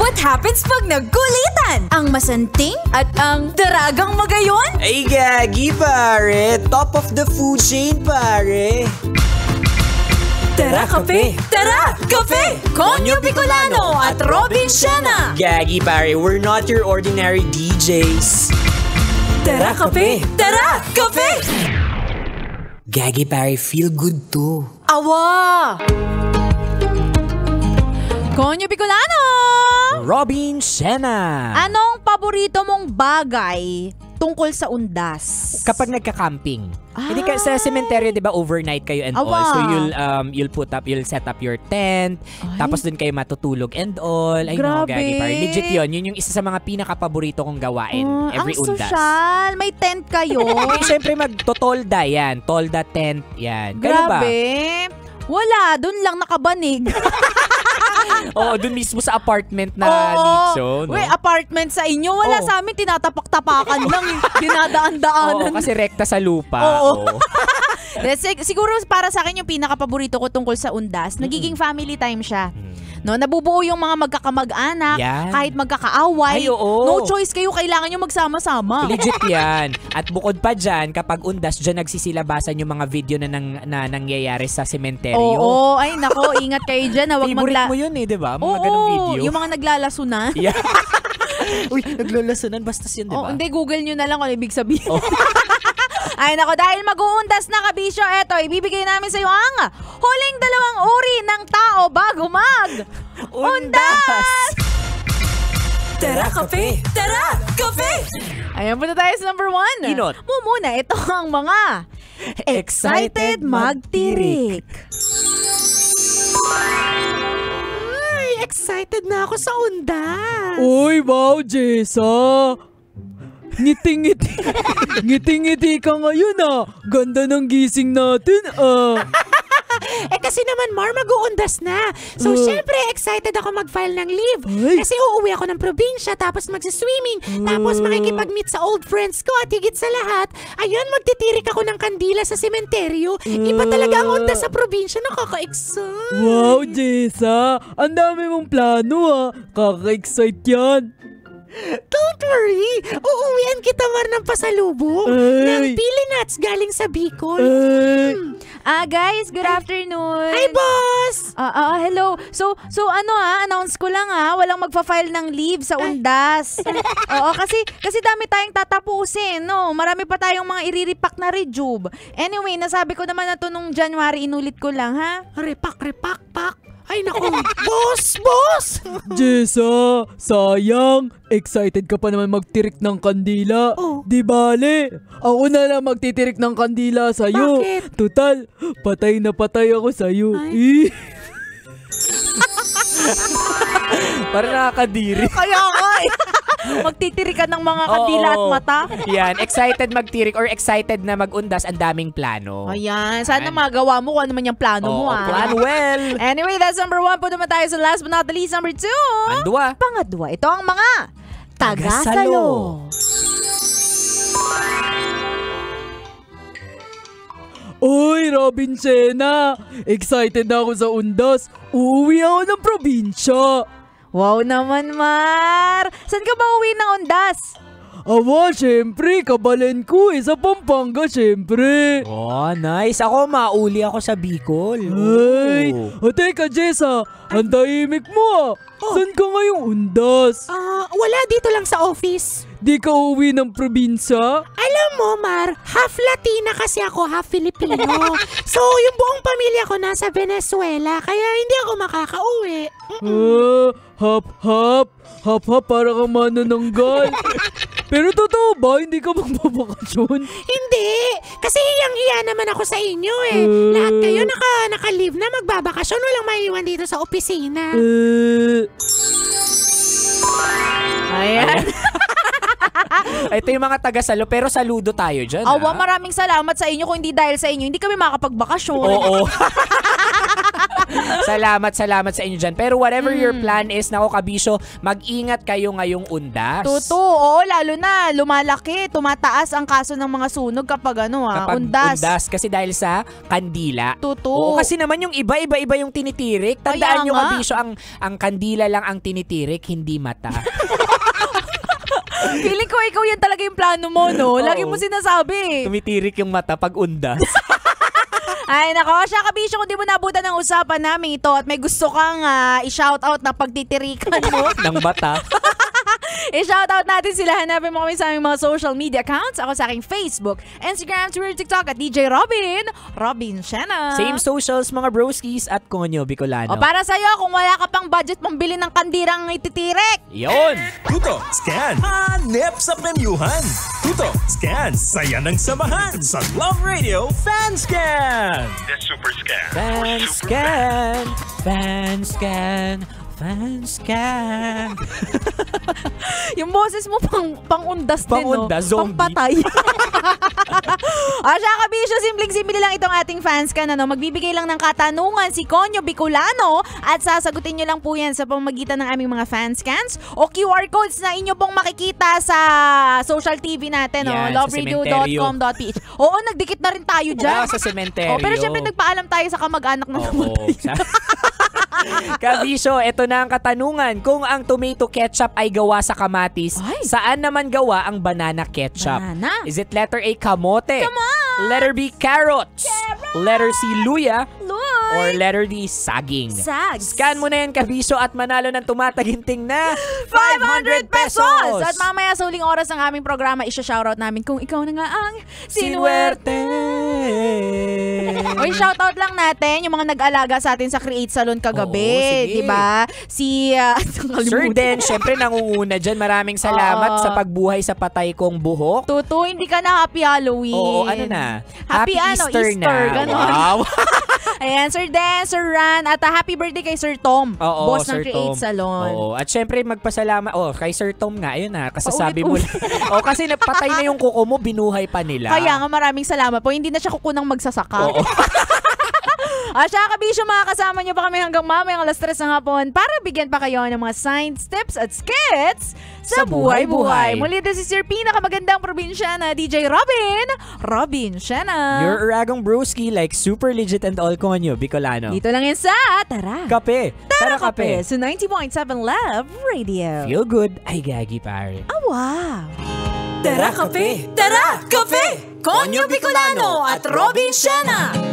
What happens pag nagkulitan? Ang masanting at ang daragang magayon? Ay, gagi, pare. Top of the food chain, pare. Tara, kape! Tara, kape! Konyo Bicolano at Robin Siena! Gagi, pare. We're not your ordinary DJs. Tara, kape! Tara, kape! Gagi, pare. Feel good too. Awa! Konyo Bicolano! Robin Siena. Anong paborito mong bagay tungkol sa undas? Kapag nagka-camping. Hindi ka sa cemetery, 'di ba, overnight kayo and all. So you'll set up your tent, tapos dun kayo matutulog and all. Ay, no, gagi, pare. Legit 'yon. Yun yung isa sa mga pinaka-paborito kong gawain every ang undas. social, may tent kayo. Siyempre magtotolda yan. Tolda tent yan. Kayo ba? Grabe. Wala, dun lang nakabanig. Oo, dun mismo sa apartment na nicho, no? Wait, apartment sa inyo? Wala sa amin, tinatapak-tapakan lang. Dinadaan-daanan. Oo, kasi rekta sa lupa. Oo. Siguro para sa akin yung pinaka-paborito ko tungkol sa undas, nagiging family time siya. No, nabubuo yung mga magkakamag-anak, kahit magkakaaway. Ay, oo. No choice kayo, kailangan nyo magsama-sama. Legit yan. At bukod pa dyan, kapag undas, dyan nagsisilabasan yung mga video na nangyayari sa sementeryo. Oo, ay nako, ingat kayo dyan. Favorite mo yun eh, di ba? Mga ganong video. Yung mga naglalasunan. Yeah. Uy, naglalasunan, bastas yun, di ba? Hindi, Google nyo na lang kung ibig sabihin. Ay nako, dahil mag-uundas na, kabisyo, eto, ibibigay namin sa iyo ang huling 2 uri ng tao bago mag-undas! Tara, kape! Tara, kape! Ayan, punta tayo sa number 1. Inot. Muna, ito ang mga excited magtirik. Ay, excited na ako sa undas. Uy, wow, Jessa! Ngiting-ngiti. Ngiting-ngiti ka ngayon ah. Ganda ng gising natin ah. Kasi naman, Mar, mag-uundas na. So, syempre, excited ako mag-file ng leave. Kasi uuwi ako ng probinsya, tapos magsiswimming, tapos makikipag-meet sa old friends ko, at higit sa lahat, ayun, magtitirik ako ng kandila sa sementeryo. Iba talaga ang undas sa probinsya, nakaka-excite. Wow, Jessa. Ang dami mong plano ah. Kaka-excite yan. Don't worry, uuwian kita, Mar, ng pasalubong ng pili nuts galing sa Bicol. Guys, good afternoon. Hi, boss! Hello. So announce ko lang walang magfa-file ng leave sa undas. Oo, kasi dami tayong tatapusin, no? Marami pa tayong mga iriripak na rejuve. Anyway, nasabi ko naman na to nung January, inulit ko lang, ha? Repak, pak. Ay, naku. Boss! Jessa, sayang. Excited ka pa naman magtirik ng kandila. Di bale, ako na lang magtitirik ng kandila sa'yo. Bakit? Total, patay na patay ako sa'yo. Parang nakakadiri. Kaya nga magtitirikan ng mga kandila at mata. Yan, excited magtirik or excited na mag-undas, ang daming plano. Ayan, sana magawa mo kung ano man yung plano mo. Plan well. Anyway, that's number 1. Punta naman tayo sa last but not the least, number 2. Pangadwa, ito ang mga tagasalo. Oy, Robin Siena! Excited na ako sa undas. Uuwi ako ng probinsya. Wow naman, Mar! Saan ka ba uwi ng undas? Syempre, kabalen ko sa Pampanga, syempre. Oh, nice. Ako, mauli ako sa Bicol. Ay, teka, Jessa, ang tahimik mo Saan ka ngayong undas? Wala, dito lang sa office. Di ka uwi ng probinsya? Alam mo, Mar, half Latina kasi ako, half Filipino. So, yung buong pamilya ko nasa Venezuela, kaya hindi ako makakauwi. Hap-hap. Hap-hap, para kang manananggal. Pero totoo ba, hindi ka magbabakasyon? Hindi, kasi hiyang-hiya naman ako sa inyo eh. Lahat kayo naka-leave na magbabakasyon, walang maiiwan dito sa opisina. Ayan. Ito yung mga taga-salo, pero saludo tayo dyan. Maraming salamat sa inyo. Kung hindi dahil sa inyo, hindi kami makapagbakasyon. Oo. Salamat sa inyo dyan. Pero whatever your plan is, nako kabisyo, mag-ingat kayo ngayong undas. Oo, lalo na lumalaki, tumataas ang kaso ng mga sunog kapag Kapag undas. Kasi dahil sa kandila. Oo, kasi naman yung iba yung tinitirik. Tandaan nyo kabisyo, ang kandila lang ang tinitirik, hindi mata. Feeling ko ikaw yan talaga yung plano mo, no? Lagi mo sinasabi. Tumitirik yung mata pag undas. Ay, nako, siya kabisyo, kung di mo nabutan ng usapan namin ito at may gusto kang i-shoutout na pagtitirikan mo. Ng mata. I-shoutout natin sila. Hanapin mo kami sa aming mga social media accounts. Ako sa aking Facebook, Instagram, Twitter, TikTok at DJ Robin Shena. Same socials mga broskies at Konyo Bicolano. O para sa'yo, kung wala ka pang budget pambili ng kandirang ititirik. Yon! Tuto, scan, hanep sa premyuhan. Tuto, scan, saya ng samahan sa Love Radio Fan Scan. The Super Scan. Fan Scan, Fan Scan, Fan Scan. Yung boses mo pang-undas din, no? Pang-undas, zombie. Pang-patay. Siya kabisyo, simpleng-simple lang itong ating fans ka na, no? Magbibigay lang ng katanungan si Konyo Bicolano at sasagutin nyo lang po yan sa pamamagitan ng aming mga fan scans o QR codes na inyo pong makikita sa social TV natin, no? Yan, loveradio.com.ph. Oo, nagdikit na rin tayo dyan. Sa sementeryo. Pero syempre nagpaalam tayo sa kamag-anak na namatay. Kabisyo, ito na ang katanungan. Kung ang tomato ketchup ay gawa sa kamatis, saan naman gawa ang banana ketchup? Banana. Is it letter A, kamote? Letter B, carrots? Letter C, luya? Or letter D, saging? Sags. Scan mo na yan, kabisyo, at manalo ng tumataginting na 500 pesos! At mamaya sa uling oras ng aming programa, isha-shoutout namin kung ikaw na nga ang sinuwerte. Oy, shoutout lang natin yung mga nag-alaga sa atin sa Create Salon kagabi, di ba? Si Sir Den, syempre nangunguna dyan. Maraming salamat sa pagbuhay sa patay kong buhok. Tutu, hindi ka na happy Halloween. Oo, ano na? Happy Easter na. Ganon. Wow. Ayan, Sir Den, Sir Ran, at happy birthday kay Sir Tom, boss ng Create Salon. Oo, at syempre magpasalamat, kay Sir Tom nga, ayun na, kasasabi mo. Kasi napatay na yung kuko mo, binuhay pa nila. Kaya nga maraming salamat po, hindi na siya kukunang magsasaka. Oo. Siya kabisyo, makakasama niyo pa kami hanggang mamayang 3:00 ng hapon para bigyan pa kayo ng mga science tips at skits sa buhay-buhay. Muli, this is your pinakamagandang probinsyana, DJ Robin Shena. Your Uragong Broski, like super legit and all Konyo Bicolano. Dito lang yan sa Tara Kape. Tara Kape. Sa 90.7 Love Radio. Feel good. Ay, gagi pare. Wow. Tara Kape! Tara Kape! Konyo Bicolano at Robin Shena!